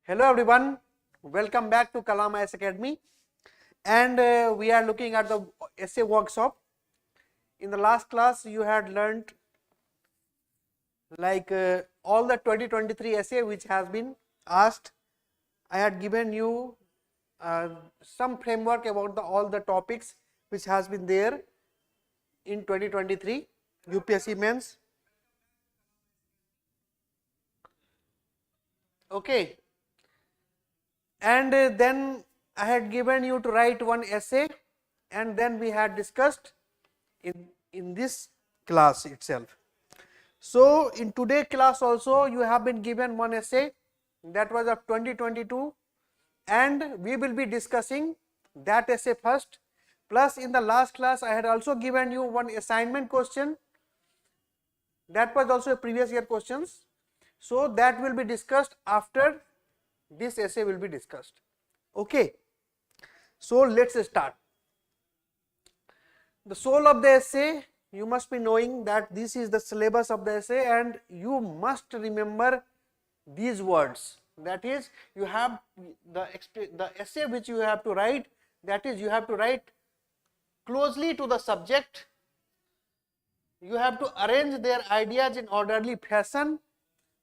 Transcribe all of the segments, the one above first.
Hello everyone, welcome back to Kalam IAS Academy, and we are looking at the essay workshop. In the last class you had learned all the 2023 essay which has been asked. I had given you some framework about all the topics which has been there in 2023 UPSC mains. Okay. And then I had given you to write one essay, and then we had discussed in this class itself. So in today's class also you have been given one essay that was of 2022, and we will be discussing that essay first. Plus in the last class I had also given you one assignment question that was also a previous year questions. So that will be discussed after this essay will be discussed. Okay, so let's start. The soul of the essay, you must be knowing that this is the syllabus of the essay, and you must remember these words. That is, you have the essay which you have to write, that is, you have to write closely to the subject. You have to arrange their ideas in orderly fashion.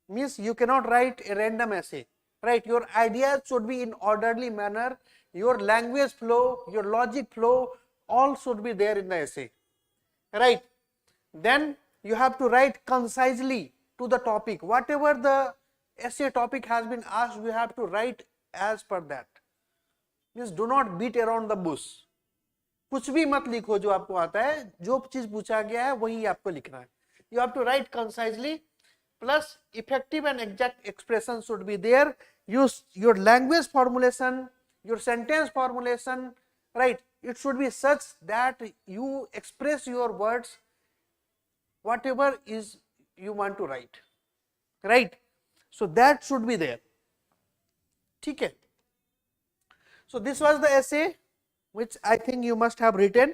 Means you cannot write a random essay. Right, your ideas should be in orderly manner, your language flow, your logic flow, all should be there in the essay. Right, then you have to write concisely to the topic. Whatever the essay topic has been asked, you have to write as per that. Means do not beat around the bush. कुछ भी मत लिखो जो आपको आता है, जो चीज पूछा गया है वही आपको लिखना है. You have to write concisely, plus effective and exact expression should be there. Use your language formulation, your sentence formulation, right? It should be such that you express your words whatever is you want to write, right? So that should be there. ठीक है. So this was the essay which I think you must have written,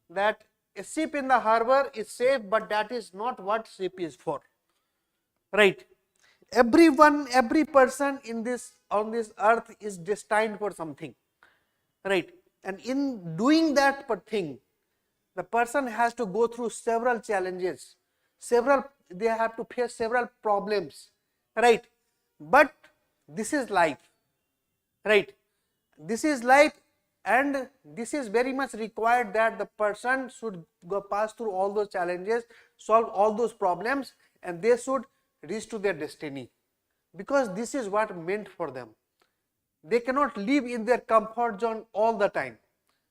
that a ship in the harbor is safe, but that is not what ship is for. Right, everyone, every person in this on this earth is destined for something, right? And in doing that thing, the person has to go through several challenges, they have to face several problems, right? But this is life, right? This is life, and this is very much required that the person should pass through all those challenges, solve all those problems, and they should reach to their destiny, because this is what meant for them. They cannot live in their comfort zone all the time,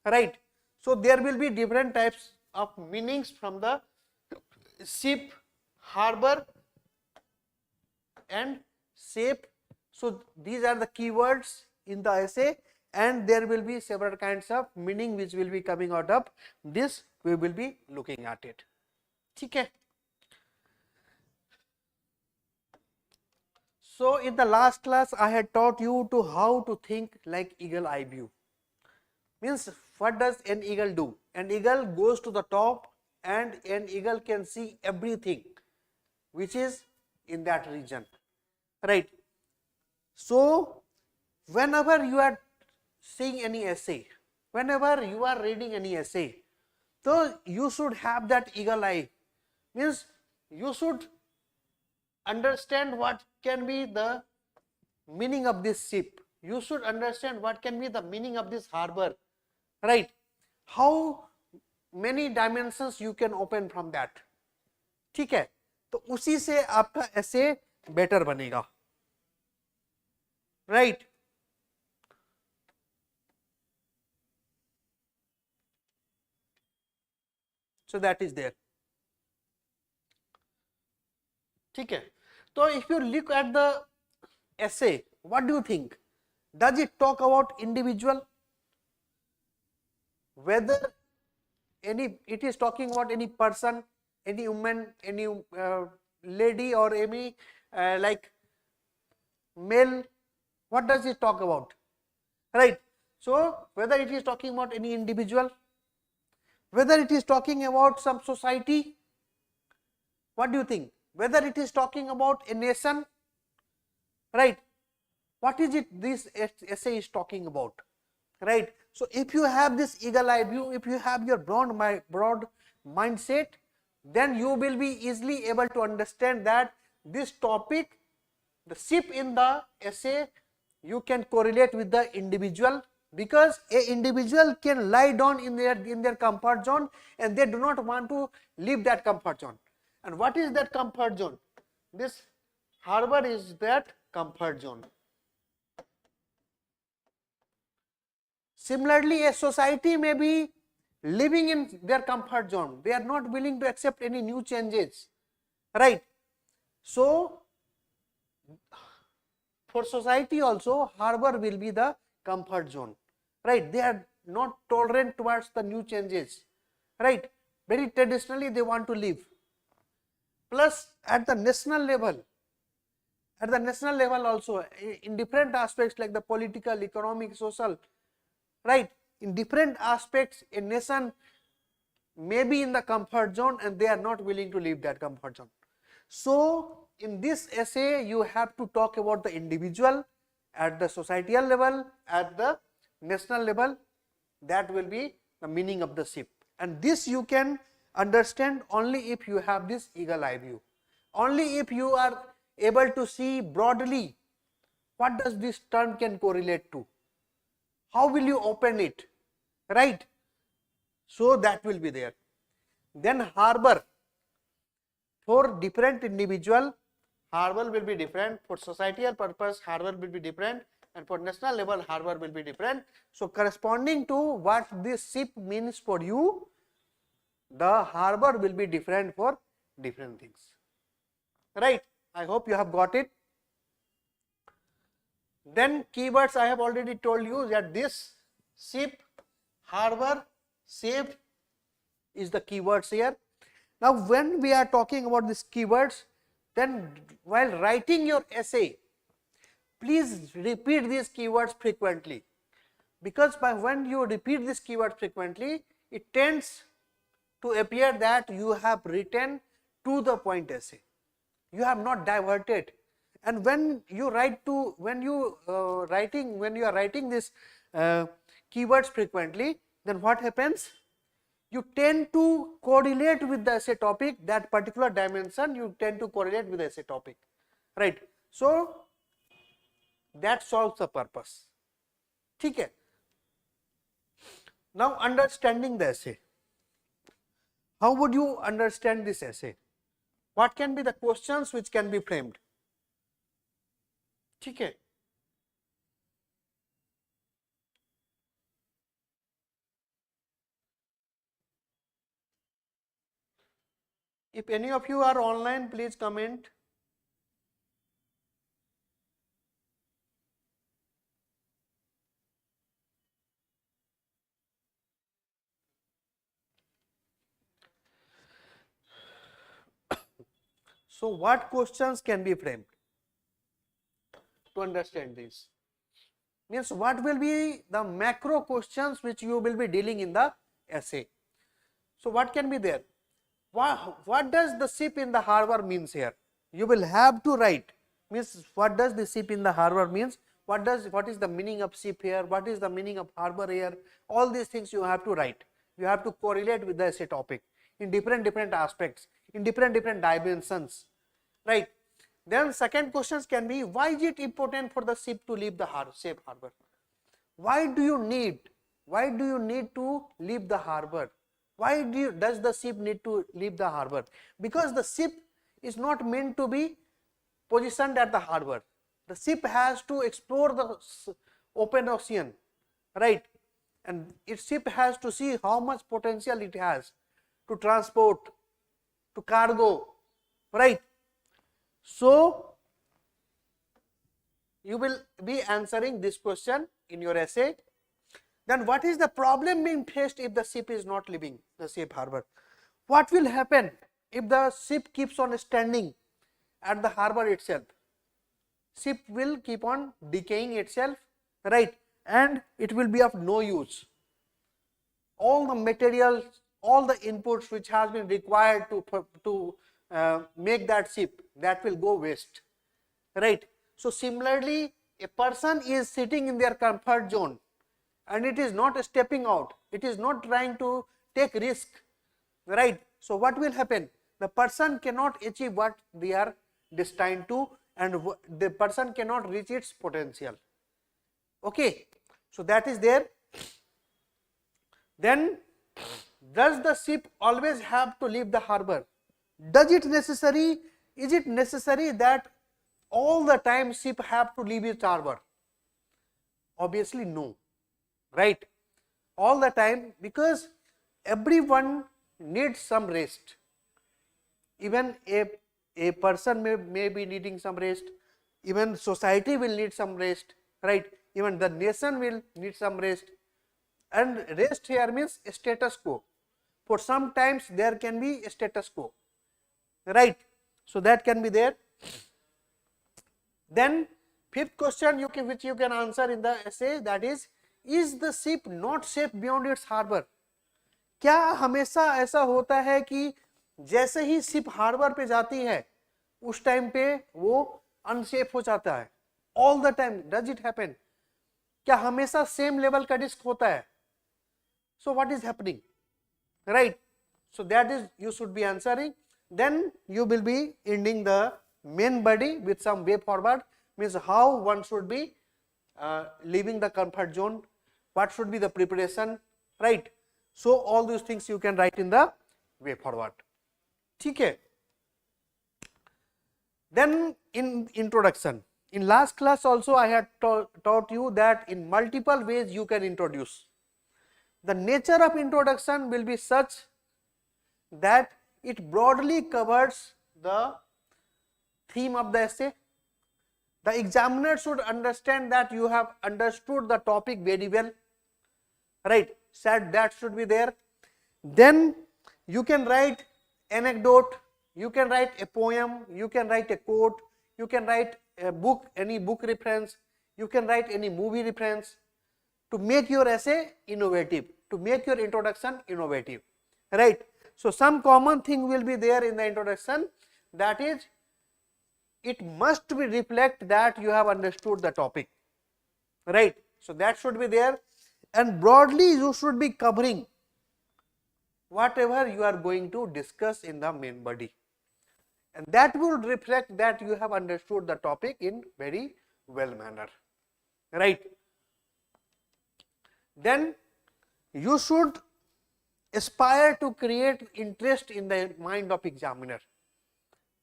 right? So there will be different types of meanings from the ship, harbor and safe. So these are the keywords in the essay, and there will be several kinds of meaning which will be coming out of this. We will be looking at it. ठीक है. So in the last class I had taught you to how to think like eagle eye view. Means what does an eagle do? An eagle goes to the top, and an eagle can see everything which is in that region, right? So whenever you are seeing any essay, whenever you are reading any essay, so you should have that eagle eye. Means you should understand what can be the meaning of this ship. You should understand what can be the meaning of this harbor, right? How many dimensions you can open from that. ठीक है, तो उसी से आपका ऐसे better बनेगा, right? So that is there. ठीक है. So if you look at the essay, what do you think? Does it talk about individual? Whether it is talking about any person, any woman, any lady, or any like male, what does it talk about, right? So whether it is talking about any individual, whether it is talking about some society, what do you think? Whether it is talking about a nation, right? what is it this essay is talking about, right? So if you have this eagle eye view, if you have your broad mindset, then you will be easily able to understand that this topic, the SIP in the essay, you can correlate with the individual, because a individual can lie down in their comfort zone and they do not want to leave that comfort zone. And what is that comfort zone? This harbor is that comfort zone. Similarly, a society may be living in their comfort zone. They are not willing to accept any new changes, right? So for society also, harbor will be the comfort zone, right? They are not tolerant towards the new changes, right? Very traditionally they want to live. Plus at the national level also, in different aspects like the political, economic, social, right? In different aspects, a nation may be in the comfort zone and they are not willing to leave that comfort zone. So in this essay, you have to talk about the individual, at the societal level, at the national level. That will be the meaning of the SIP. And this you can understand only if you have this eagle eye view. Only if you are able to see broadly what does this term can correlate to. How will you open it, right? So that will be there. Then harbor. For different individual, harbor will be different. For societal purpose, harbor will be different, and for national level, harbor will be different. So corresponding to what this SIP means for you, the harbor will be different for different things, right? I hope you have got it. Then keywords, I have already told you that this SIP, harbor, safe is the keywords here. Now when we are talking about these keywords, then while writing your essay, please repeat these keywords frequently, because when you repeat these keywords frequently, it tends to appear that you have written to the point essay. You have not diverted. And when you are writing this keywords frequently, then what happens? You tend to correlate with the essay topic, that particular dimension you tend to correlate with the essay topic, right? So that solves the purpose. Okay. Now understanding the essay. How would you understand this essay? What can be the questions which can be framed? Okay. If any of you are online, please comment. So what questions can be framed to understand this? Means what will be the macro questions which you will be dealing in the essay? So what can be there? What does the SIP in the harbor means here? You will have to write. Means what does the SIP in the harbor means? What is the meaning of SIP here? What is the meaning of harbor here? All these things you have to write. You have to correlate with the essay topic in different aspects, in different dimensions, right? Then second questions can be, why is it important for the SIP to leave the safe harbor? Why do you need to leave the harbor? Why does the SIP need to leave the harbor? Because the SIP is not meant to be positioned at the harbor. The ship has to explore the open ocean, right? And its ship has to see how much potential it has to transport, to cargo, right? So you will be answering this question in your essay. Then what is the problem being faced if the ship is not leaving the safe harbor? What will happen if the ship keeps on standing at the harbor itself? Ship will keep on decaying itself, right? And it will be of no use. All the materials, all the inputs which has been required to make that ship, that will go waste, right? So similarly, a person is sitting in their comfort zone and it is not stepping out, it is not trying to take risk, right? So what will happen? The person cannot achieve what they are destined to, and the person cannot reach its potential. Okay, so that is there. Then, does the ship always have to leave the harbor? Does it necessary? Is it necessary that all the time ship have to leave its harbor? Obviously no, right? All the time, because everyone needs some rest. Even a person may be needing some rest, even society will need some rest, right? Even the nation will need some rest. And rest here means status quo. For some times there can be a status quo, right? So that can be there. Then fifth question which you can answer in the essay, that is the ship not safe beyond its harbor? क्या हमेशा ऐसा होता है कि जैसे ही ship harbour पे जाती है उस टाइम पे वो अनसेफ हो जाता है? All the time does it happen? क्या हमेशा सेम लेवल का रिस्क होता है? So what is happening, right? So that is you should be answering. Then you will be ending the main body with some way forward, means how one should be leaving the comfort zone, what should be the preparation, right? So all these things you can write in the way forward. ठीक है? Then in introduction, in last class also I had taught you that in multiple ways you can introduce. The nature of introduction will be such that it broadly covers the theme of the essay. The examiner should understand that you have understood the topic very well, right? Said that should be there. Then you can write anecdote, you can write a poem, you can write a quote, you can write a book, any book reference, you can write any movie reference to make your essay innovative, to make your introduction innovative, right? So some common thing will be there in the introduction, that is it must be reflect that you have understood the topic, right? So that should be there. And broadly you should be covering whatever you are going to discuss in the main body, and that will reflect that you have understood the topic in very well manner, right? Then you should aspire to create interest in the mind of examiner.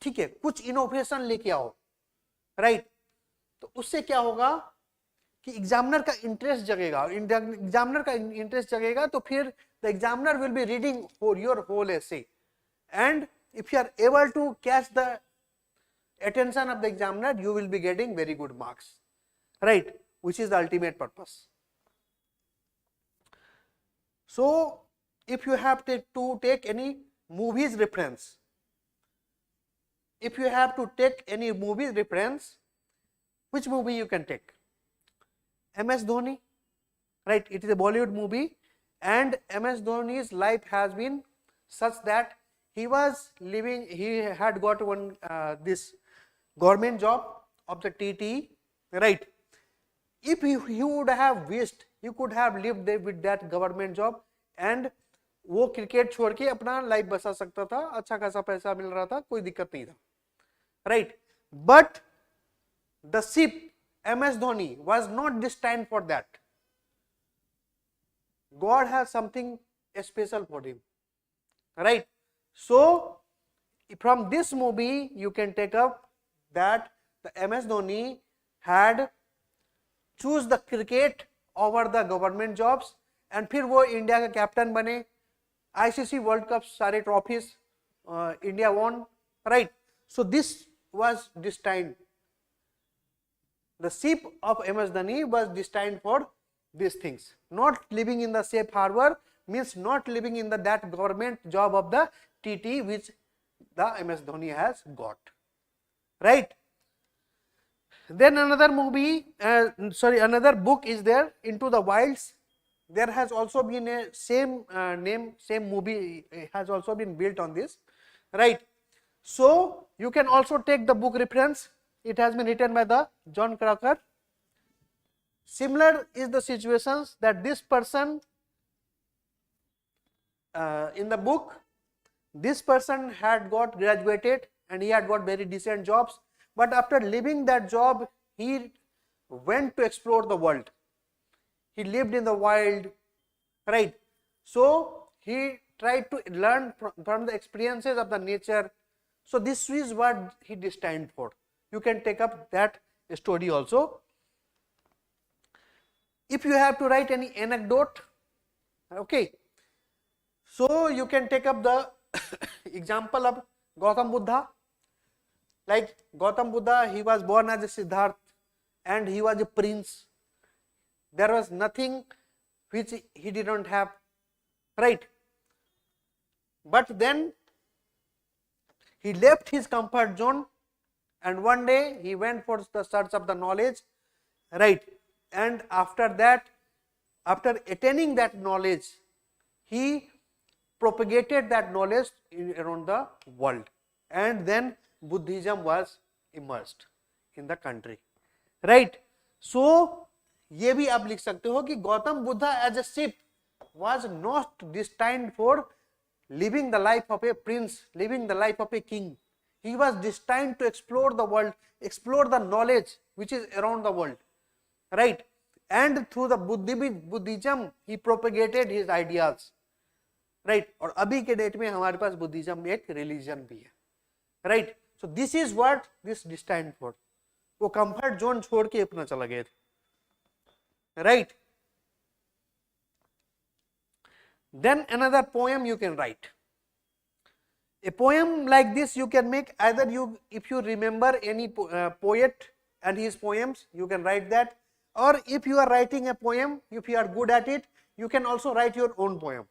ठीक है, कुछ innovation लेके आओ, right? तो उससे क्या होगा कि एग्जामिनर का इंटरेस्ट जगेगा, एग्जामिनर का इंटरेस्ट जगेगा तो फिर the examiner will be reading for your whole essay, and if you are able to catch the attention of the examiner, you will be getting very good marks, right? Which is the ultimate purpose. So if you have to take any movies reference, if you have to take any movie reference, which movie you can take? MS Dhoni, right? It is a Bollywood movie, and MS Dhoni's life has been such that he was living, he had got one this government job of the TT, right? If he would have wished, he could have lived there with that government job, and वो cricket छोड़ के अपना life बसा सकता था, अच्छा खासा पैसा मिल रहा था, कोई दिक्कत नहीं था, right? But the ship MS Dhoni was not destined for that. God has something special for him, right? So from this movie you can take up that the MS Dhoni had choose the cricket over the government jobs, and फिर वो India का captain बने, ICC world cup सारे trophies India won, right? So this was destined. The ship of MS Dhoni was destined for these things. Not living in the safe harbor means not living in that government job of the TT which the MS Dhoni has got, right? Then another movie, another book is there, Into the Wilds. There has also been a same name, same movie has also been built on this, right? So you can also take the book reference. It has been written by the John Cracker, Similar is the situations that this person in the book, this person had got graduated and he had got very decent jobs, but after leaving that job he went to explore the world. He lived in the wild, right? So he tried to learn from the experiences of the nature. So this is what he destined for. You can take up that story also. If you have to write any anecdote, okay, so you can take up the example of Gautam Buddha. Like Gautam Buddha, he was born as a Siddharth and he was a prince. There was nothing which he did not have, right? But then he left his comfort zone and one day he went for the search of the knowledge, right? And after that, after attaining that knowledge, he propagated that knowledge around the world, and then Buddhism was immersed in the country, right? So ये भी आप लिख सकते हो कि Gautam Buddha as a ship was not destined for living the life of a prince, living the life of a king. He was destined to explore the world, explore the knowledge which is around the world, right? And through the Buddhism he propagated his ideas, right? और अभी के date में हमारे पास Buddhism एक religion भी है, right? So this is what this destined for. वो comfort zone छोड़ के अपना चला गए थे, right? Then another poem you can write. A poem like this you can make either if you remember any poet and his poems, you can write that, or if you are writing a poem, if you are good at it, you can also write your own poem,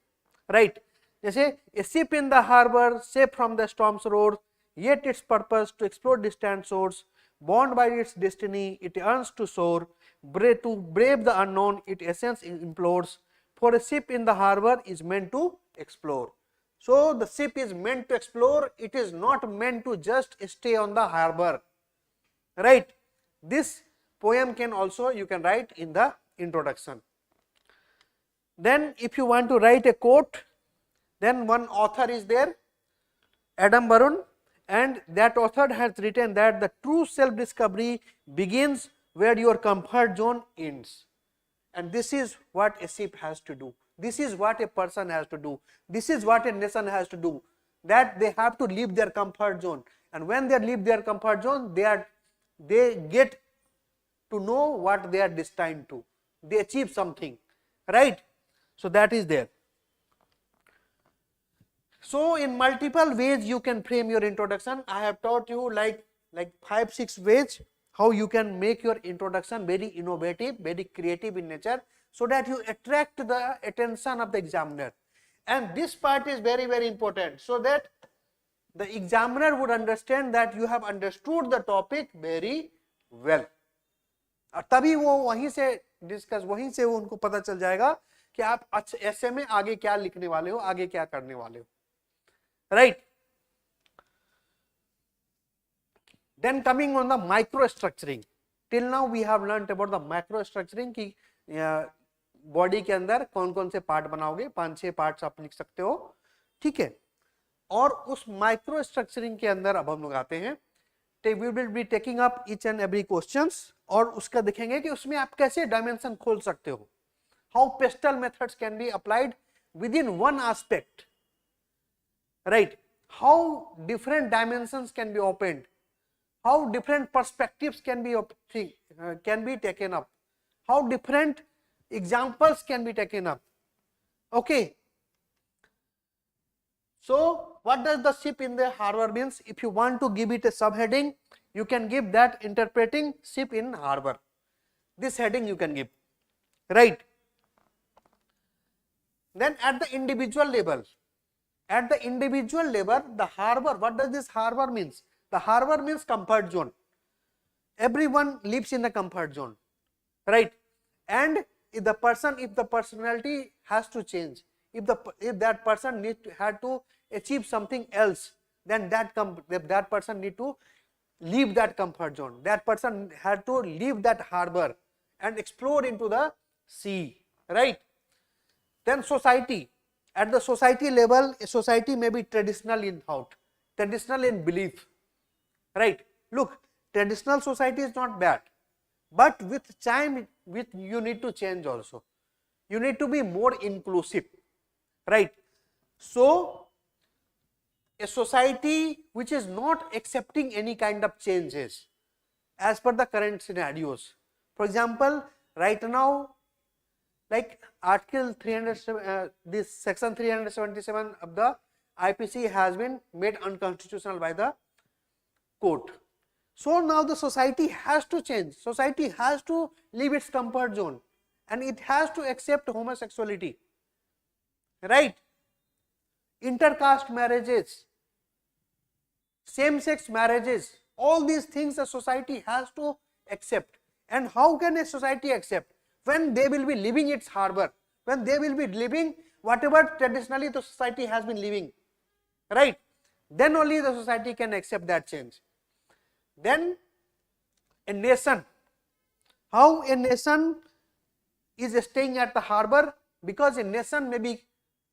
right? जैसे a ship in the harbor, safe from the storm's roar, yet its purpose to explore distant shores, bound by its destiny, it yearns to soar, to brave the unknown, its essence implores. For a ship in the harbor is meant to explore. So the ship is meant to explore, it is not meant to just stay on the harbor, right? This poem can also you can write in the introduction. Then if you want to write a quote, then one author is there, Adam Barun, and that author has written that the true self-discovery begins where your comfort zone ends. And this is what a ship has to do. This is what a person has to do. This is what a nation has to do. That they have to leave their comfort zone. And when they leave their comfort zone, they get to know what they are destined to. They achieve something, right? So that is there. So in multiple ways you can frame your introduction. I have taught you like 5-6 ways how you can make your introduction very innovative, very creative in nature, so that you attract the attention of the examiner. And this part is very, very important, so that the examiner would understand that you have understood the topic very well. तभी वो वहीं से discuss, वहीं से वो उनको पता चल जाएगा कि आप ऐसे में आगे क्या लिखने वाले हो, आगे क्या करने वाले हो, right? Then coming on the microstructuring, till now we have learnt about the microstructuring कि बॉडी के अंदर कौन कौन से पार्ट बनाओगे, 5-6 पार्ट्स आप लिख सकते हो, ठीक है? और उस माइक्रो स्ट्रक्चरिंग के अंदर अब हम लोग आते हैं, we will be taking up each and every questions, और उसका देखेंगे कि उसमें आप कैसे डायमेंशन खोल सकते हो, how pastel methods can be applied within one aspect, right? How different dimensions can be opened, how different perspectives can be taken up, how different examples can be taken up, okay? So what does the ship in the harbor means? If you want to give it a subheading, you can give that interpreting ship in harbor. This heading you can give, right? Then at the individual level, the harbor, what does this harbor means? The harbor means comfort zone. Everyone lives in the comfort zone, right? And if the personality has to change, if that person had to achieve something else, then that person need to leave that comfort zone. That person had to leave that harbor and explore into the sea, right? Then society. At the society level, a society may be traditional in thought, traditional in belief, right? Look, traditional society is not bad, but with time, you need to change also. You need to be more inclusive, right? So, a society which is not accepting any kind of changes as per the current scenarios. For example, right now, like Article 300, this Section 377 of the IPC has been made unconstitutional by the court. So now the society has to change. Society has to leave its comfort zone, and it has to accept homosexuality, right? Intercaste marriages, same-sex marriages, all these things the society has to accept. And how can a society accept? When they will be leaving its harbor, when they will be living whatever traditionally the society has been living, right? Then only the society can accept that change. Then a nation, how a nation is staying at the harbor? Because a nation may be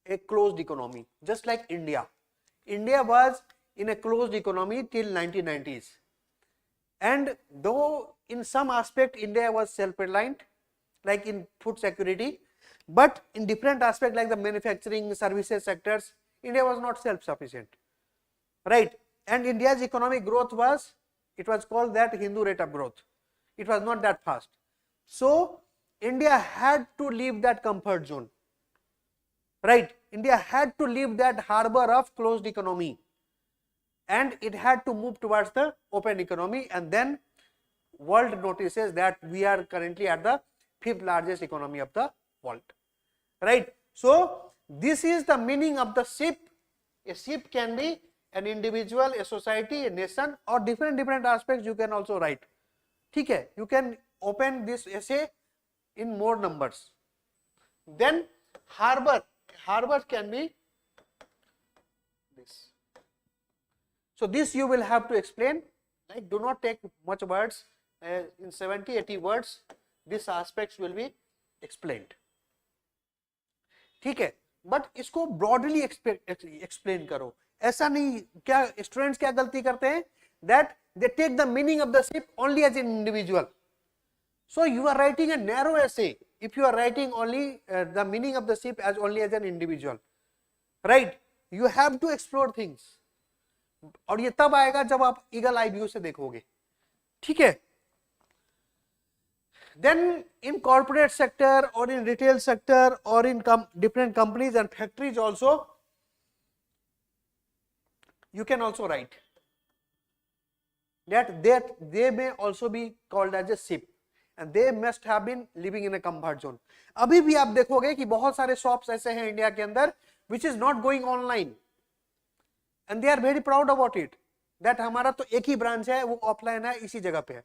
a closed economy, just like India. India was in a closed economy till 1990s, and though in some aspect India was self-reliant, like in food security, but in different aspects like the manufacturing, services sectors, India was not self-sufficient, right? And India's economic growth was, it was called that Hindu rate of growth. It was not that fast. So India had to leave that comfort zone, right? India had to leave that harbor of closed economy, and it had to move towards the open economy. And then world notices that we are currently at the 5th largest economy of the world, right? So this is the meaning of the ship. A ship can be an individual, a society, a nation, or different aspects you can also write. Okay, you can open this essay in more numbers. Then harbor can be this. So this you will have to explain, like do not take much words, in 70-80 words these aspects will be explained. ठीक है, but इसको broadly explain करो. ऐसा नहीं, क्या students क्या गलती करते हैं, that they take the meaning of the ship only as an individual. So you are writing a narrow essay if you are writing only the meaning of the ship as only as an individual, right? You have to explore things. और ये तब आएगा जब आप eagle eye view से देखोगे, ठीक है? Then in corporate sector or in retail sector or in different companies and factories also, you can also write that they may also be called as a ship and they must have been living in a comfort zone. अभी भी आप देखोगे कि बहुत सारे shops ऐसे हैं India के अंदर which is not going online and they are very proud about it that हमारा तो एक ही ब्रांच है, वो ऑफलाइन है, इसी जगह पे है.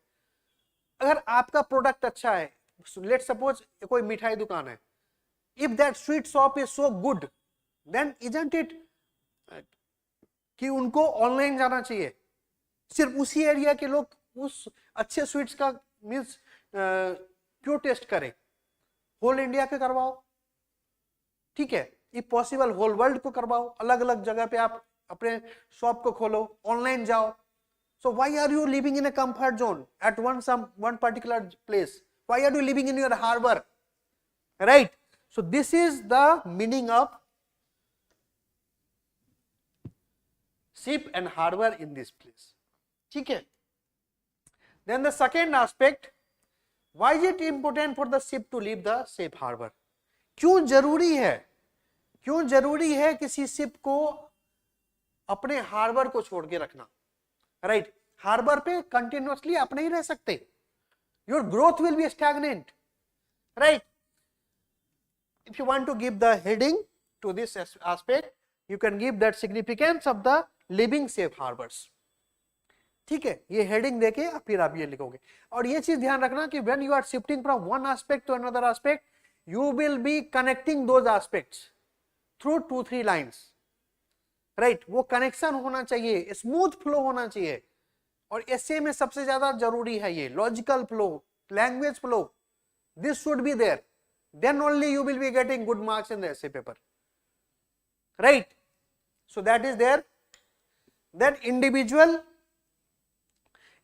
अगर आपका प्रोडक्ट अच्छा है, लेट्स सपोज कोई मिठाई दुकान है, if that sweet shop is so good then isn't it कि उनको ऑनलाइन जाना चाहिए. सिर्फ उसी एरिया के लोग उस अच्छे स्वीट्स का मींस क्यों टेस्ट करें, होल इंडिया पे करवाओ, ठीक है? इफ पॉसिबल होल वर्ल्ड को करवाओ, अलग अलग जगह पे आप अपने शॉप को खोलो, ऑनलाइन जाओ. So why are you living in a comfort zone at one particular place? Why are you living in your harbor, right? So this is the meaning of ship and harbor in this place, ठीक है? Then the second aspect, why is it important for the ship to leave the safe harbor? क्यों जरूरी है किसी ship को अपने harbour को छोड़ के रखना, राइट? हार्बर पे कंटिन्यूअसली आप नहीं रह सकते, your growth will be stagnant, right? If you want to give the heading to this aspect, you can give that significance of the living safe harbours, ठीक है? ये हेडिंग देके फिर आप ये लिखोगे. और ये चीज ध्यान रखना कि when you are shifting from one aspect to another aspect, you will be connecting those aspects through 2-3 lines, right? वो कनेक्शन होना चाहिए, स्मूथ फ्लो होना चाहिए. और एसे में सबसे ज्यादा जरूरी है ये logical flow, language flow, This should be there. Then only you will be getting good marks in the essay paper. Right? So that is there. Then individual,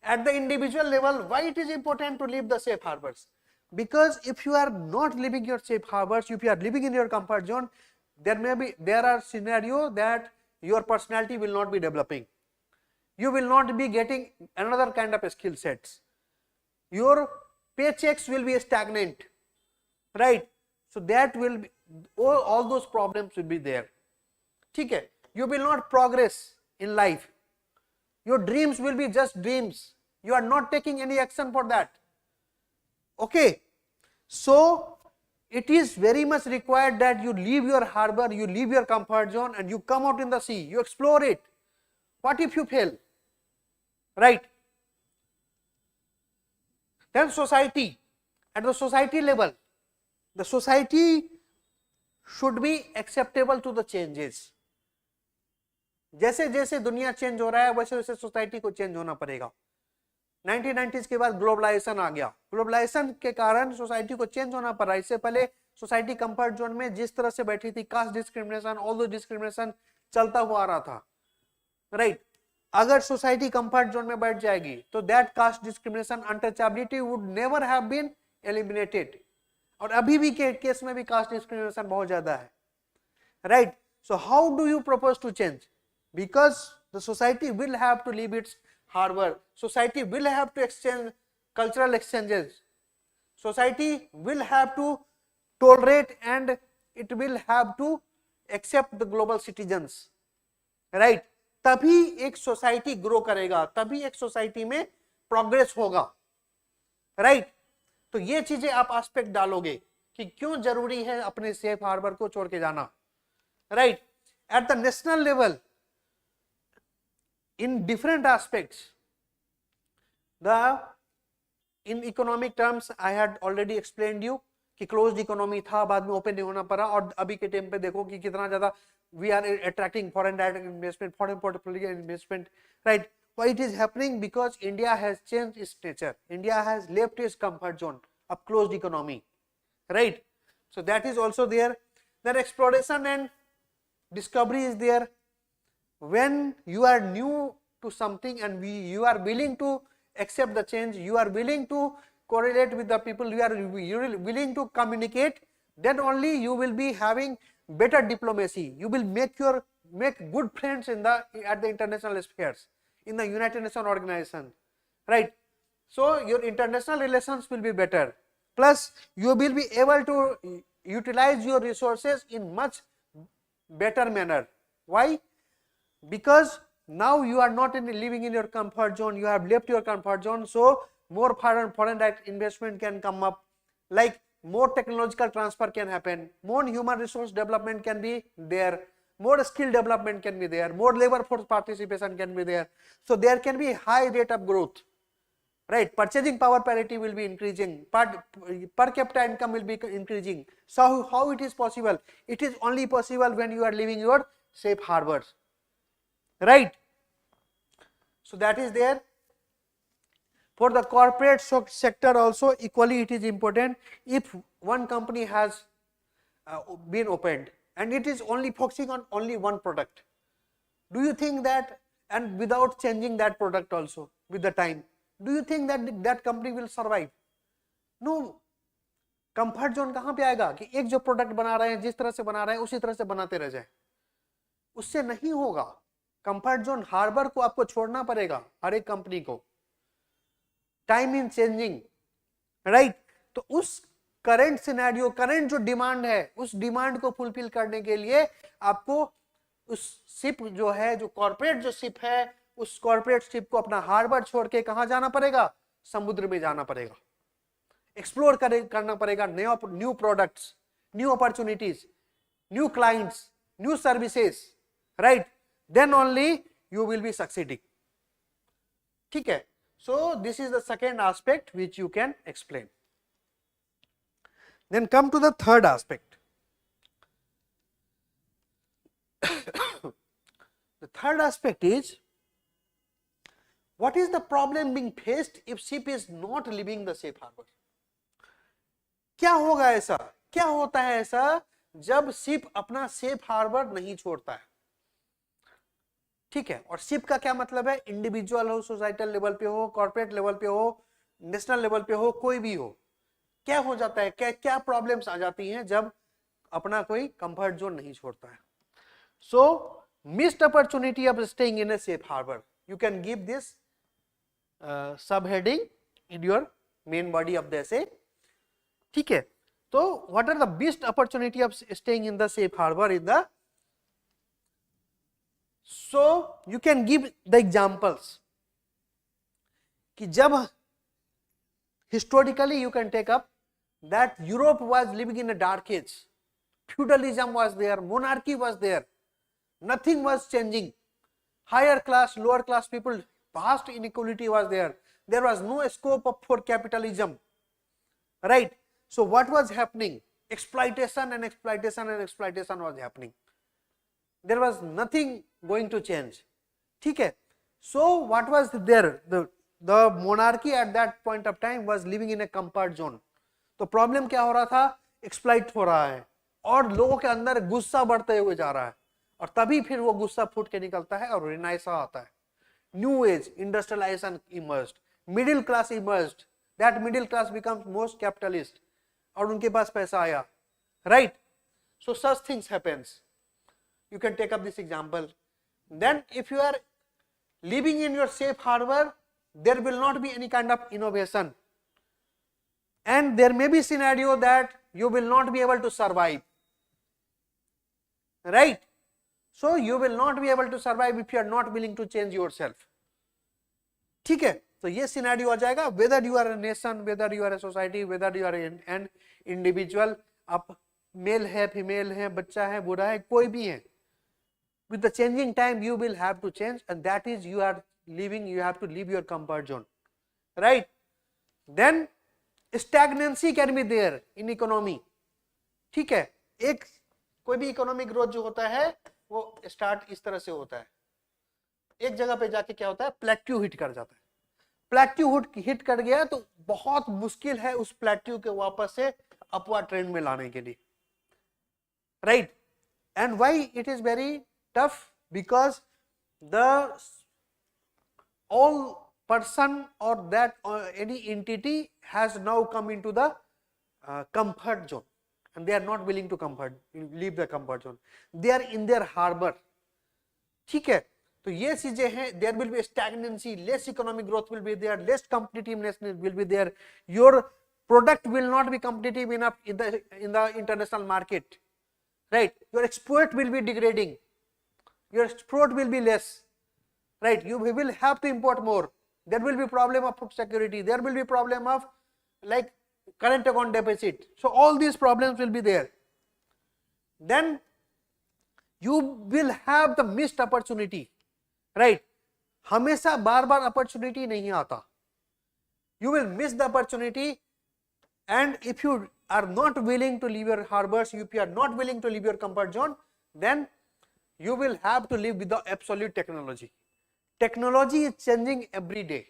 at the individual level, why it is important to leave the safe harbors? Because if you are not living your safe harbors, if you are living in your comfort zone, there are scenarios that your personality will not be developing. You will not be getting another kind of skill sets. Your paychecks will be stagnant, right? So that will be, all those problems will be there. Okay? You will not progress in life. Your dreams will be just dreams. You are not taking any action for that. Okay? So it is very much required that you leave your harbor, you leave your comfort zone, and you come out in the sea, you explore it. What if you fail? Right? Then society, at the society level, the society should be acceptable to the changes. जैसे जैसे दुनिया change हो रहा है वैसे वैसे society को change होना पड़ेगा. 1990s के बाद ग्लोबलाइजेशन आ गया. ग्लोबलाइजेशन के कारण सोसाइटी को चेंज होना पड़ा. इससे पहले सोसाइटी कंफर्ट जोन में जिस तरह से बैठी थी, कास्ट डिस्क्रिमिनेशन, ऑल दो डिस्क्रिमिनेशन चलता हुआ आ रहा था. राइट? अगर सोसाइटी कंफर्ट जोन में बैठ जाएगी तो that caste discrimination, untouchability would never have been eliminated. और अभी भी के केस में भी कास्ट डिस्क्रिमिनेशन बहुत ज्यादा है. Right? So how do you propose to change? Because the society will have to leave its harbor. Society will have to exchange cultural exchanges. Society will have to tolerate and it will have to accept the global citizens. Right? तभी एक society grow करेगा, तभी एक society में progress होगा. Right? तो ये चीजें आप एस्पेक्ट डालोगे कि क्यों जरूरी है अपने सेफ हार्बर को छोड़ के जाना. Right? At the national level, in different aspects, in economic terms I had already explained you कि closed economy था, बाद में open नहीं होना पड़ा. और अभी के टाइम पे देखो कि कितना ज्यादा we are attracting foreign direct investment, foreign portfolio investment. Right? Why it is happening? Because India has changed its nature. India has left its comfort zone of closed economy. Right? So that is also there. Then exploration and discovery is there. When you are new to something and you are willing to accept the change, you are willing to correlate with the people, you are willing to communicate, then only you will be having better diplomacy. You will make good friends at the international spheres, in the United Nations organization. Right? So your international relations will be better. Plus you will be able to utilize your resources in much better manner. Why? Because now you are not living in your comfort zone, you have left your comfort zone, so more foreign direct investment can come up, like more technological transfer can happen, more human resource development can be there, more skill development can be there, more labor force participation can be there. So there can be high rate of growth. Right? Purchasing power parity will be increasing, per capita income will be increasing. So how it is possible? It is only possible when you are living your safe harbors. Right? So that is there. For the corporate sector also equally it is important. If one company has been opened and it is only focusing on only one product, do you think that, and without changing that product also with the time, do you think that that company will survive? No. Comfort zone कहाँ पे आएगा कि एक जो product बना रहे हैं, जिस तरह से बना रहे हैं उसी तरह से बनाते रह जाए? उससे नहीं होगा. कंफर्ट जोन हार्बर को आपको छोड़ना पड़ेगा, हर एक कंपनी को. Time in changing. राइट? तो उस करंट सिनेरियो, करंट जो डिमांड है, उस डिमांड को फुलफिल करने के लिए आपको उस शिप जो है, जो कॉर्पोरेट जो शिप है, उस कॉर्पोरेट शिप को अपना हार्बर छोड़ के कहां जाना पड़ेगा? समुद्र में जाना पड़ेगा. एक्सप्लोर करना पड़ेगा new products, new opportunities, new clients, new services. Right? Then only you will be succeeding. ठीक है? So this is the second aspect which you can explain. Then come to the third aspect. The third aspect is, what is the problem being faced if ship is not leaving the safe harbor? क्या होगा ऐसा, क्या होता है ऐसा जब ship अपना safe harbour नहीं छोड़ता है, ठीक है। और शिप का क्या मतलब है, इंडिविजुअल हो, सोसाइटल लेवल पे हो, कॉर्पोरेट लेवल पे हो, नेशनल लेवल पे हो, कोई भी हो, क्या हो जाता है, क्या क्या प्रॉब्लम्स आ जाती हैं जब अपना कोई कंफर्ट जोन नहीं छोड़ता है। So missed opportunity of staying in a safe harbour, you can give this subheading in your main body of the essay, ठीक है। तो what are the best opportunity of staying in the safe harbour in the, so you can give the examples कि जब historically you can take up that Europe was living in a dark age, feudalism was there, monarchy was there, nothing was changing, higher class, lower class people, vast inequality was there was no scope for capitalism, right? So what was happening, exploitation and exploitation and exploitation was happening, there was nothing going to change, ठीक है। So what was there, the monarchy at that point of time was living in a comfort zone, तो problem क्या हो रहा था, exploit हो रहा है और लोगों के अंदर गुस्सा बढ़ते हुए जा रहा है, और तभी फिर वो गुस्सा फूट के निकलता है और रिनाइसा आता है, new age, industrialization emerged, middle class emerged, that middle class becomes most capitalist, और उनके पास पैसा आया, right. So such things happens, you can take up this example. Then if you are living in your safe harbor, there will not be any kind of innovation, and there may be scenario that you will not be able to survive, right? So you will not be able to survive if you are not willing to change yourself, ठीक है। तो ये scenario आ जाएगा, whether you are a nation, whether you are a society, whether you are an individual, आप mail है, female है, बच्चा है, बूढ़ा है, कोई भी है, with the changing time you will have to change, and that is you are living, you have to leave your comfort zone, right? Then stagnancy can be there in economy, ठीक है। एक कोई भी इकोनॉमिक ग्रोथ जो होता है वो start इस तरह से होता है, एक जगह पे जाके क्या होता है, प्लेट्यू हिट कर जाता है, प्लेट्यू हिट कर गया तो बहुत मुश्किल है उस प्लेट्यू के वापस से अपवर्ड ट्रेंड में लाने के लिए, right. And why it is very tough, because the all person or that any entity has now come into the comfort zone, and they are not willing to leave the comfort zone, they are in their harbor, ठीक है। तो ये चीजें हैं, there will be stagnancy, less economic growth will be there, less competitiveness will be there, your product will not be competitive enough in the international market, right? Your export will be degrading, your export will be less, right? You will have to import more, there will be problem of food security, there will be problem of like current account deficit, so all these problems will be there. Then you will have the missed opportunity, right? हमेशा बार बार opportunity नहीं आता, you will miss the opportunity, and if you are not willing to leave your harbors, if you are not willing to leave your comfort zone, then you will have to live with the absolute technology. Technology is changing every day,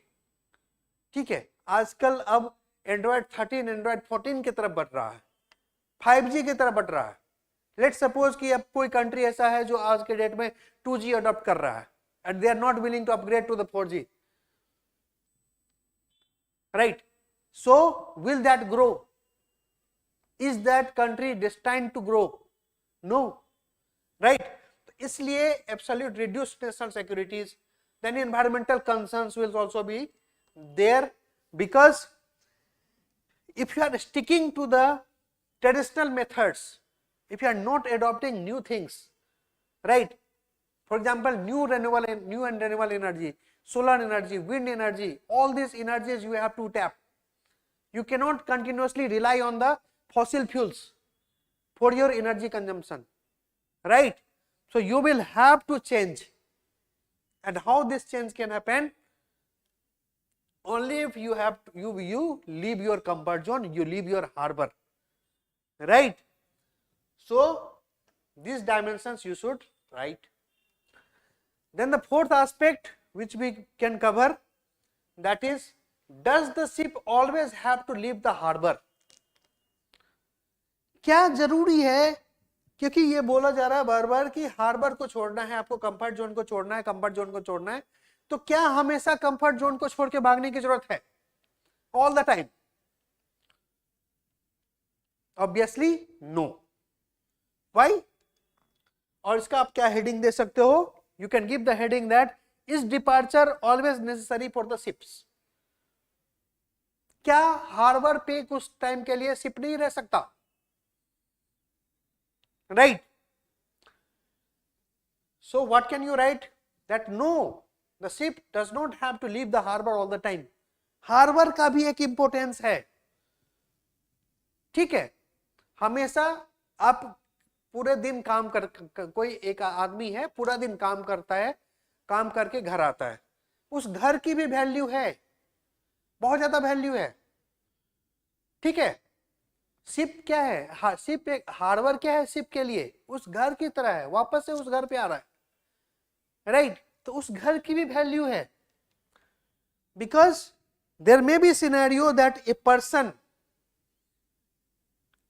ठीक है। आजकल अब Android 13, Android 14 की तरफ बढ़ रहा है, 5G की तरफ बढ़ रहा है। लेट्स सपोज कि अब कोई कंट्री ऐसा है जो आज के डेट में 2G अडॉप्ट कर रहा है, and they are not willing to upgrade to the 4G, right? So will that grow? Is that country destined to grow? No, right? इसलिए absolute reduced national securities, then environmental concerns will also be there, because if you are sticking to the traditional methods, if you are not adopting new things, right? For example, new and renewable energy, solar energy, wind energy, all these energies you have to tap. You cannot continuously rely on the fossil fuels for your energy consumption, right? So you will have to change, and how this change can happen? Only if you have you leave your comfort zone, you leave your harbor, right? So these dimensions you should write. Then the fourth aspect which we can cover, that is, does the ship always have to leave the harbor? क्या जरूरी है, क्योंकि ये बोला जा रहा है बार बार कि हार्बर को छोड़ना है, आपको कंफर्ट जोन को छोड़ना है, कंफर्ट जोन को छोड़ना है, तो क्या हमेशा कंफर्ट जोन को छोड़ के भागने की जरूरत है all the time? Obviously no. Why? और इसका आप क्या हेडिंग दे सकते हो? You can give the heading that is departure always necessary for the ships. क्या हार्बर पे कुछ टाइम के लिए शिप नहीं रह सकता? Right. So what can you write? That no, the ship does not have to leave the harbor all the time. Harbour का भी एक इंपोर्टेंस है, ठीक है। हमेशा आप पूरे दिन काम कोई एक आदमी है पूरा दिन काम करता है, काम करके घर आता है, उस घर की भी वैल्यू है, बहुत ज्यादा वैल्यू है, ठीक है। शिप क्या है? शिप एक हार्बर क्या है शिप के लिए? उस घर की तरह है, वापस से उस घर पे आ रहा है, राइट। तो उस घर की भी वैल्यू है, because there may be scenario that a person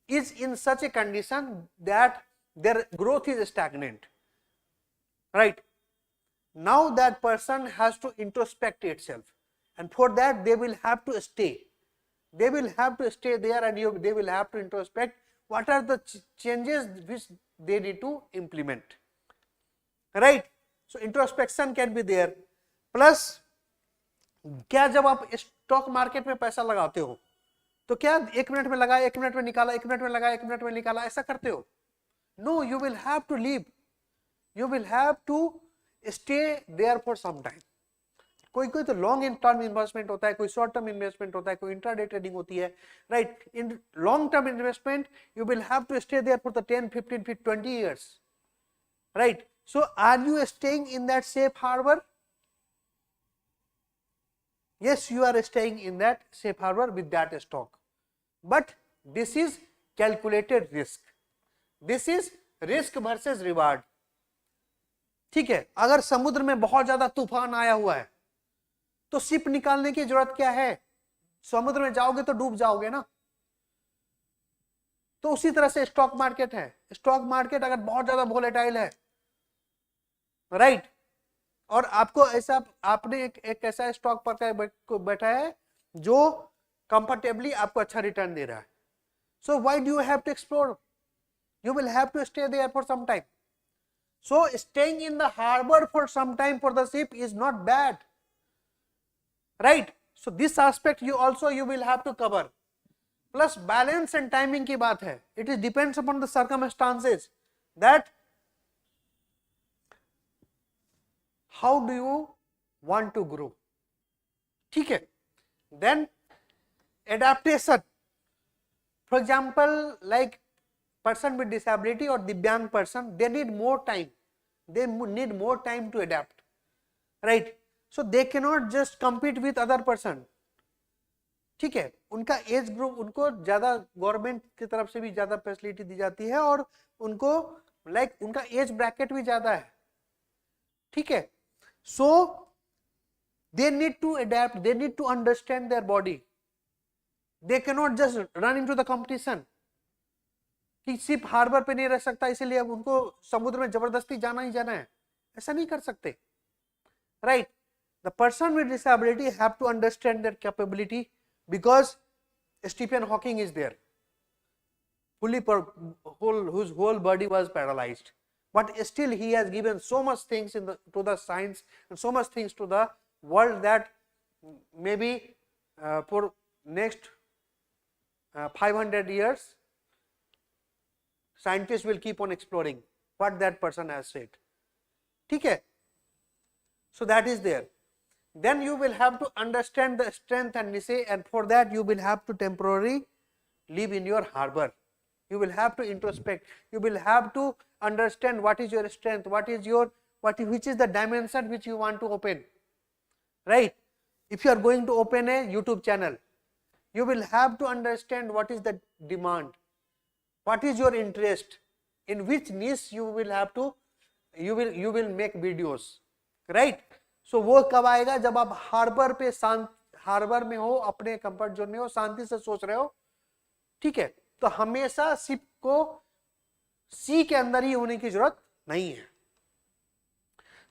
is in such a condition that their growth is stagnant, right? Now that person has to introspect itself, and for that they will have to stay, they will have to stay there, and they will have to introspect what are the changes which they need to implement, right? So introspection can be there. Plus क्या जब आप stock market में पैसा लगाते हो तो क्या 1 minute में लगाया, 1 मिनट में निकाला, 1 मिनट में लगाया, 1 मिनट में निकाला, ऐसा करते हो? No, you will have to leave, you will have to stay there for some time. कोई कोई तो लॉन्ग टर्म इन्वेस्टमेंट होता है, कोई शॉर्ट टर्म इन्वेस्टमेंट होता है, कोई इंट्राडे ट्रेडिंग होती है, right. In long term investment you will have to stay there for the 10, 15, 20 years, right? So are you staying in that safe harbor? Yes, you are staying in that safe harbor with that stock, but this is calculated risk, this is risk versus reward, ठीक है। अगर समुद्र में बहुत ज्यादा तूफान आया हुआ है तो शिप निकालने की जरूरत क्या है? समुद्र में जाओगे तो डूब जाओगे ना। तो उसी तरह से स्टॉक मार्केट है, स्टॉक मार्केट अगर बहुत ज्यादा वोलेटाइल है, राइट, और आपको ऐसा आपने एक ऐसा स्टॉक पर बैठा है जो कंफर्टेबली आपको अच्छा रिटर्न दे रहा है, so why do you have to explore? You will have to stay there for some time. So staying in the harbour for some time for the ship is not bad, right. So this aspect you will have to cover. Plus balance and timing की बात है, it is depends upon the circumstances that how do you want to grow, ठीक है। Then adaptation, for example like person with disability और दिव्यांग person, they need more time, they need more time to adapt, right? So they cannot just compete with other person, ठीक है। उनका age group, उनको ज्यादा government की तरफ से भी ज्यादा फैसिलिटी दी जाती है और उनको उनका एज ब्रैकेट भी ज्यादा है, ठीक है। सो they need to adapt, they need to understand their body, they cannot just run into the competition कि सिर्फ हार्बर पे नहीं रह सकता इसलिए अब उनको समुद्र में जबरदस्ती जाना ही जाना है, ऐसा नहीं कर सकते, right. The person with disability have to understand their capability because Stephen Hawking is there fully whose whole body was paralyzed, but still he has given so much things to the science and so much things to the world that maybe for next 500 years scientists will keep on exploring what that person has said, ठीक है। So that is there. Then you will have to understand the strength and niche, and for that you will have to temporarily live in your harbor. You will have to introspect, you will have to understand what is your strength, which is the dimension which you want to open, right? If you are going to open a YouTube channel, you will have to understand what is the demand, what is your interest, in which niche you will have to you will make videos, right? So वो कब आएगा? जब आप harbour पे harbour में हो, अपने comfort zone में हो, शांति से सोच रहे हो, ठीक है। तो हमेशा शिप को सी के अंदर ही होने की जरूरत नहीं है.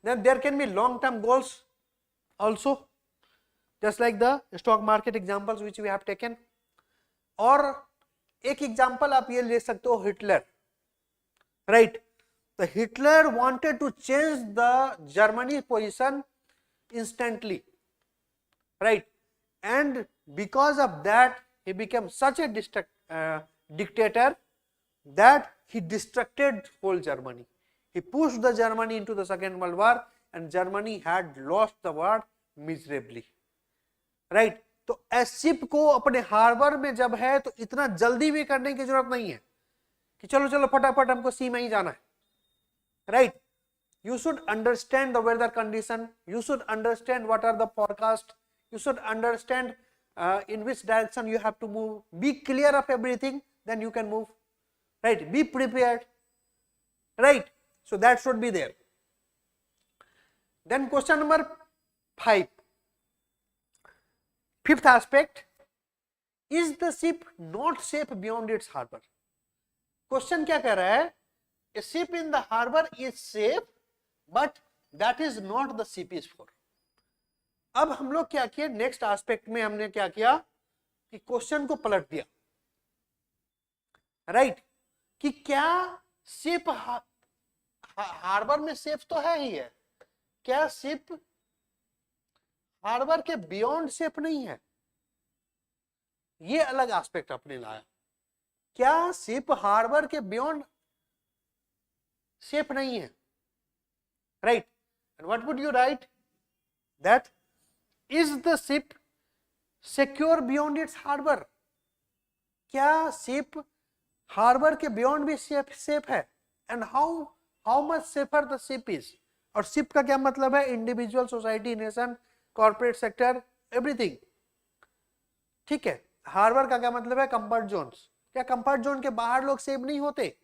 Then there can be long term goals also, just like the stock market examples which we have taken. और एक एग्जाम्पल आप ये ले सकते हो, Hitler, right. The Hitler wanted to change the Germany position instantly, right, and because of that he became such a dictator that he destructed whole Germany. He pushed the Germany into the Second World War and Germany had lost the war miserably, right. तो ship को अपने harbour में जब है तो इतना जल्दी भी करने की जरूरत नहीं है कि चलो चलो फटाफट हमको सी में ही जाना है, right. You should understand the weather condition, you should understand what are the forecast, you should understand in which direction you have to move, be clear of everything, then you can move, right, be prepared, right. So that should be there. Then question number 5, fifth aspect, is the ship not safe beyond its harbor? Question क्या कह रहा है, a ship in the harbor is safe but that is not the ship is for. अब हम लोग क्या किए, next aspect में हमने क्या किया कि क्वेश्चन को पलट दिया, राइट, कि क्या शिप हार्बर में सेफ तो है ही है, क्या शिप हार्बर के बियॉन्ड सेफ नहीं है, ये अलग एस्पेक्ट अपने लाया. क्या शिप हार्बर के बियॉन्ड सेफ नहीं है, right, and what would you write, that is the ship secure beyond its harbor? क्या शिप हार्बर के बियॉन्ड भी सेफ है, and how much safer the ship is? और शिप का क्या मतलब है, individual, society, nation, corporate sector, everything, ठीक है. हार्बर का क्या मतलब है, कंफर्ट जोन्स. क्या कंफर्ट जोन के बाहर लोग सेफ नहीं होते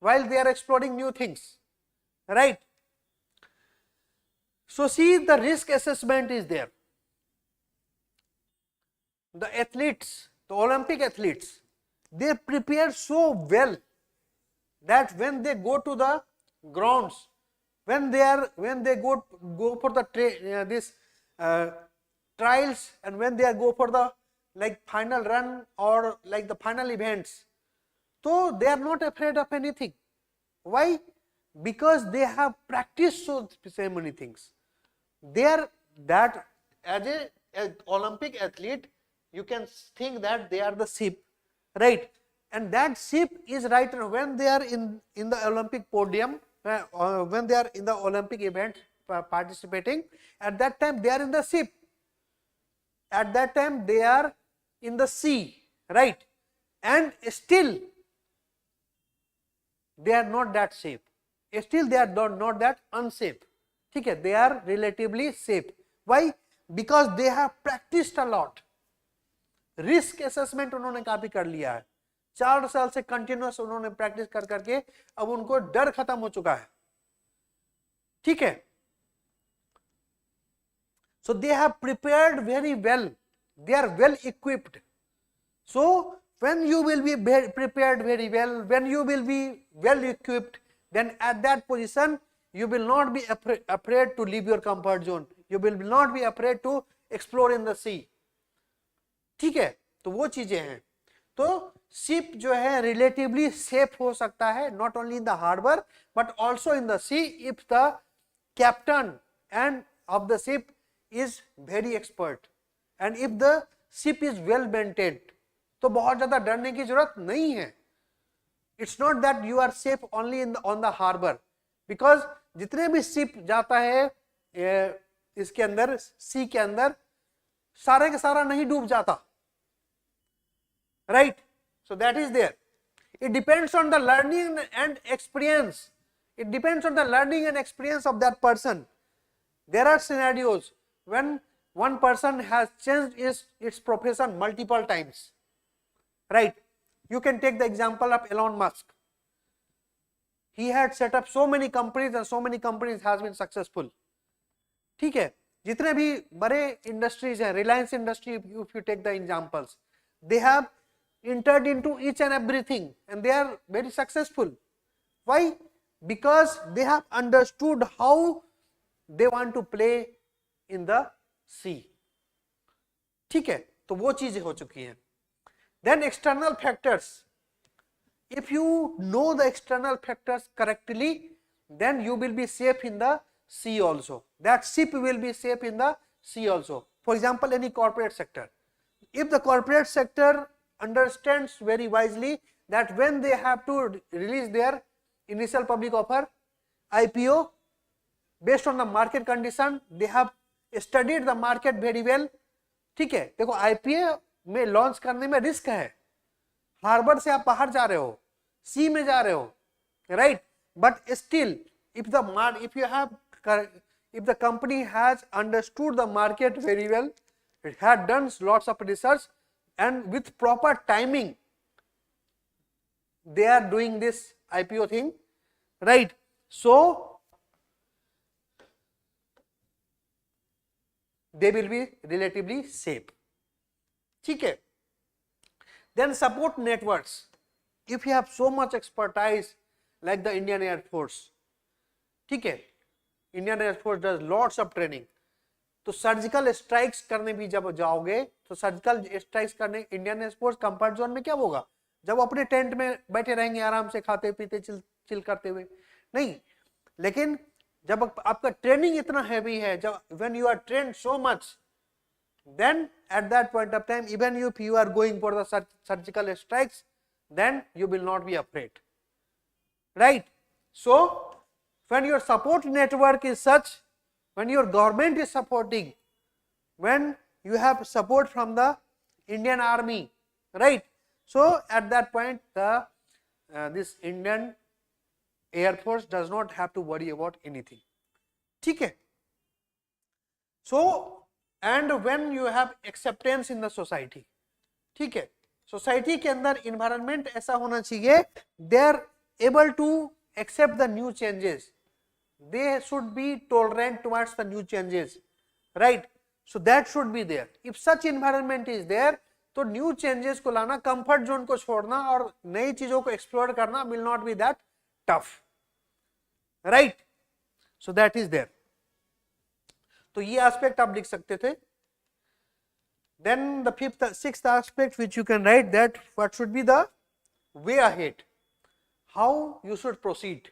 while they are exploring new things, right? So see, the risk assessment is there. The athletes, the Olympic athletes, they prepare so well that when they go to the grounds, when they go for the trials, and when they go for the like final run or like the final events, so they are not afraid of anything. Why? Because they have practiced so many things. They are that as an Olympic athlete, you can think that they are the ship, right? And that ship is right when they are in the Olympic podium, when they are in the Olympic event participating. At that time they are in the ship. At that time they are in the sea, right? And still they are not that safe. Still they are not that unsafe. Okay, they are relatively safe. Why? Because they have practiced a lot. Risk assessment उन्होंने काफी कर लिया है, 4 साल से continuous उन्होंने practice कर करके अब उनको डर खत्म हो चुका है, ठीक है. So they have prepared very well, they are well equipped. So when you will be prepared very well, when you will be well equipped, then at that position you will not be afraid to leave your comfort zone, you will not be afraid to explore in the sea, ठीक है. तो वो चीजें हैं. तो ship जो है relatively safe हो सकता है, not only in the harbour but also in the sea, if the captain and of the ship is very expert and if the ship is well maintained. तो बहुत ज्यादा डरने की जरूरत नहीं है. It's not that you are safe only on the harbour, because जितने भी शिप जाता है इसके अंदर, सी के अंदर, सारे के सारा नहीं डूब जाता, right. So that is there. It depends on the learning and experience. It depends on the learning and experience of that person. There are scenarios when one person has changed its profession multiple times, right? You can take the example of Elon Musk. He had set up so many companies and so many companies has been successful. ठीक है, जितने भी बड़े industries हैं, Reliance industry, if you take the examples, they have entered into each and everything, and they are very successful. Why? Because they have understood how they want to play in the sea. ठीक है, तो वो चीजें हो चुकी हैं. Then external factors. If you know the external factors correctly, then you will be safe in the sea also. That ship will be safe in the sea also. For example, any corporate sector. If the corporate sector understands very wisely that when they have to release their initial public offer, IPO, based on the market condition, they have studied the market very well. ठीक है, देखो IPO में launch करने में risk है. Harbour से आप बाहर जा रहे हो, सी में जा रहे हो, right? But still if the company has understood the market very well, it had done lots of research, and with proper timing they are doing this IPO thing, right? So they will be relatively safe. ठीक है. Then support networks. If you have so much expertise like the Indian Air Force, ठीक है, Indian Air Force does lots of training. तो surgical strikes करने भी जब जाओगे तो सर्जिकल स्ट्राइक्स करने Indian air force comfort zone में क्या होगा? जब अपने टेंट में बैठे रहेंगे आराम से, खाते पीते चिल करते हुए नहीं. लेकिन जब आपका ट्रेनिंग इतना हैवी है, जब when you are trained so much, then at that point of time, even if you are going for the surgical strikes, then you will not be afraid, right? So when your support network is such, when your government is supporting, when you have support from the Indian Army, right? So at that point the this Indian Air Force does not have to worry about anything. ठीक है. So and when you have acceptance in the society, ठीक है, society के अंदर environment ऐसा होना चाहिए, they are able to accept the new changes, they should be tolerant towards the new changes, right? So that should be there. If such environment is there, तो new changes को लाना, comfort zone को छोड़ना और नई चीजों को explore करना will not be that tough, right? So that is there. तो ये एस्पेक्ट आप लिख सकते थे. Then the sixth aspect which you can write, that what should be the way ahead, how you should proceed,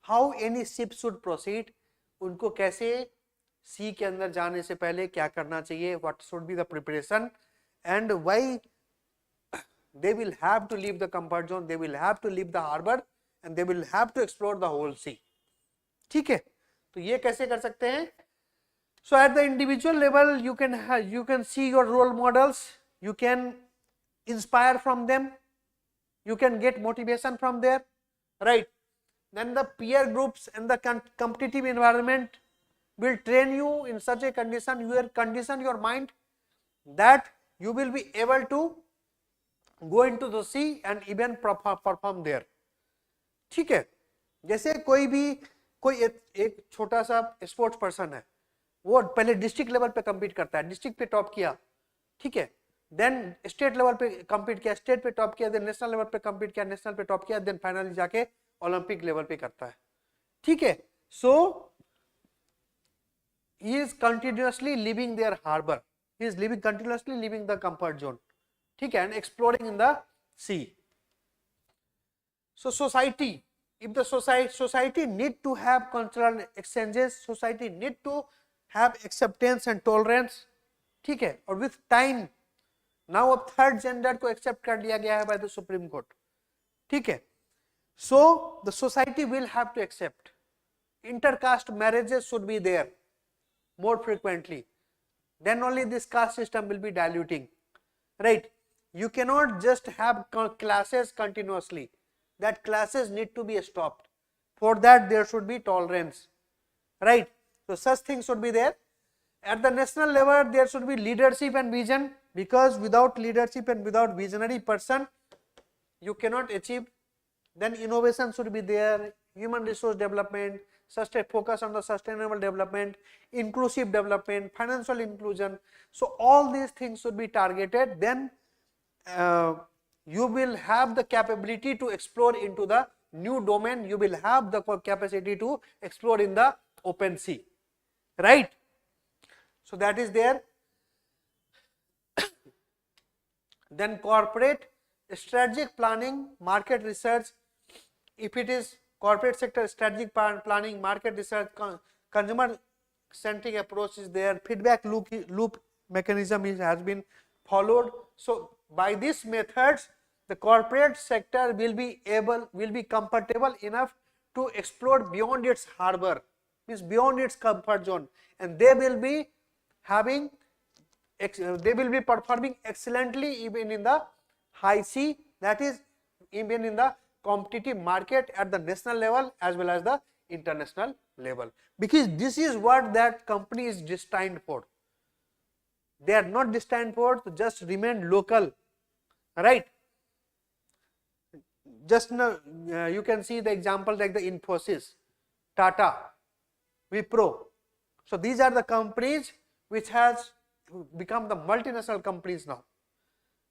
how any ship should proceed, उनको कैसे सी के अंदर जाने से पहले क्या करना चाहिए, what should be the preparation, and why they will have to leave the comfort zone, they will have to leave the harbor, and they will have to explore the whole sea. ठीक है, तो ये कैसे कर सकते हैं? So at the individual level, you can see your role models, you can inspire from them, you can get motivation from there, right? Then the peer groups and the competitive environment will train you in such a condition, you will condition your mind that you will be able to go into the sea and even perform there. ठीक है, जैसे कोई एक छोटा सा sports person है, वो पहले डिस्ट्रिक्ट लेवल पे कम्पीट करता है, डिस्ट्रिक्ट पे टॉप किया, ठीक है, देन स्टेट लेवल पे कम्पीट किया, स्टेट पे टॉप किया, देन नेशनल लेवल पे कम्पीट किया, नेशनल पे टॉप किया, देन फाइनली जाके ओलंपिक लेवल पे करता है. ठीक है, so he is continuously living their harbour, he is living continuously living the comfort zone, ठीक है, and exploring in the sea. So society, if the society need to have cultural exchanges, society need to have acceptance and tolerance, ठीक है, और with time now अब third gender को accept कर लिया गया है by the Supreme Court, ठीक है, so the society will have to accept intercaste marriages should be there more frequently, then only this caste system will be diluting, right? You cannot just have classes continuously, that classes need to be stopped. For that there should be tolerance, right? So such things should be there. At the national level there should be leadership and vision, because without leadership and without visionary person you cannot achieve. Then innovation should be there, human resource development, focus on the sustainable development, inclusive development, financial inclusion. So all these things should be targeted. Then you will have the capability to explore into the new domain, you will have the capacity to explore in the open sea, right? So that is there. Then corporate strategic planning, market research. If it is corporate sector, strategic planning, market research, consumer centric approach is there, feedback loop mechanism has been followed. So by these methods, the corporate sector will be comfortable enough to explore beyond its harbor, means beyond its comfort zone, and they will be performing excellently even in the high sea, that is even in the competitive market at the national level as well as the international level, because this is what that company is destined for. They are not destined for to just remain local, right? Just now you can see the example like the Infosys, Tata, Wipro. So these are the companies which has become the multinational companies now,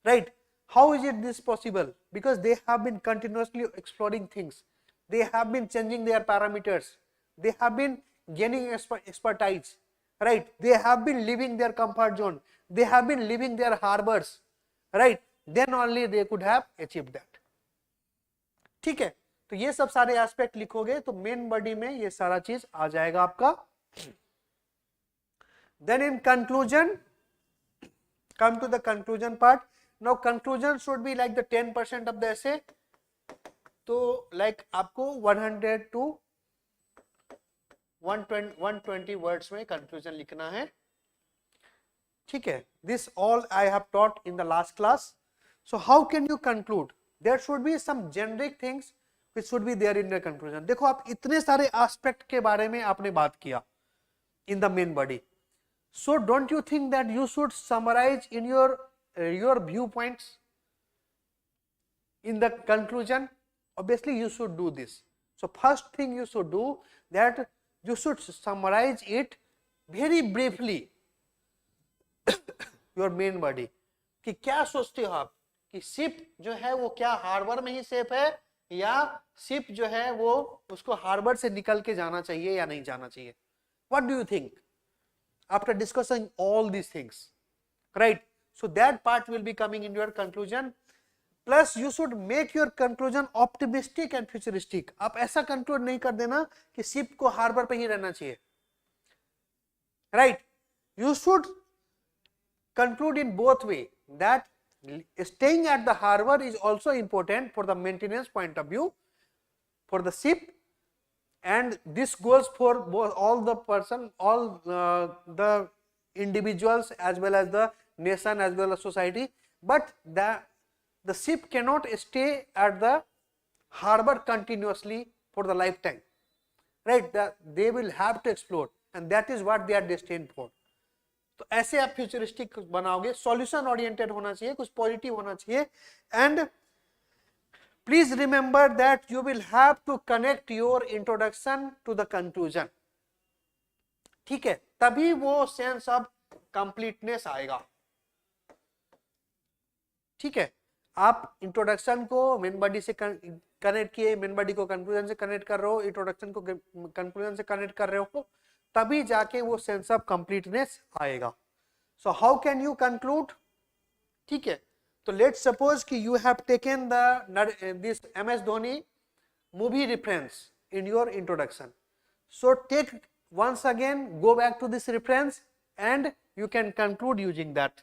right? How is it this possible? Because they have been continuously exploring things, they have been changing their parameters, they have been gaining expertise, right? They have been leaving their comfort zone, they have been leaving their harbors, right? Then only they could have achieved that. ठीक है, तो ये सब सारे aspect लिखोगे तो main body में ये सारा चीज आ जाएगा आपका. Then in conclusion, come to the conclusion part. Now conclusion should be like the 10% of the essay. तो like आपको 100 to 120 words में conclusion लिखना है, ठीक है. This all I have taught in the last class. So how can you conclude? There should be some generic things which should be there in the conclusion. देखो आप इतने सारे aspect के बारे में आपने बात किया in the main body. So don't you think that you should summarize in your viewpoints in the conclusion? Obviously you should do this. So first thing you should do that you should summarize it very briefly your main body. कि क्या सोचते हो आप कि ship जो है वो क्या हार्बर में ही सेफ है या शिप जो है वो उसको हार्बर से निकल के जाना चाहिए या नहीं जाना चाहिए? What do you think after discussing all these things, right? So that part will be coming in your conclusion. Plus you should make your conclusion optimistic and futuristic. आप ऐसा conclude नहीं कर देना कि शिप को हार्बर पे ही रहना चाहिए, right? You should conclude in both way that staying at the harbor is also important for the maintenance point of view for the ship, and this goes for both all the individuals as well as the nation as well as society. But the ship cannot stay at the harbor continuously for the lifetime, right? They will have to explore, and that is what they are destined for. तो ऐसे आप futuristic बनाओगे, solution oriented होना चाहिए, कुछ positive होना चाहिए. And please remember that you will have to connect your introduction to the conclusion, ठीक है? तभी वो सेंस ऑफ कंप्लीटनेस आएगा, ठीक है? आप इंट्रोडक्शन को मेन बॉडी से कनेक्ट किए, मेन बॉडी को कंक्लूजन से कनेक्ट कर रहे हो, इंट्रोडक्शन को कंक्लूजन से कनेक्ट कर रहे हो, तभी जाके वो सेंस ऑफ कंप्लीटनेस आएगा. So how can you conclude? ठीक है, तो लेट्स सपोज कि you have taken this MS Dhoni movie reference in your introduction. So take once again, go back to this reference and you can conclude using that.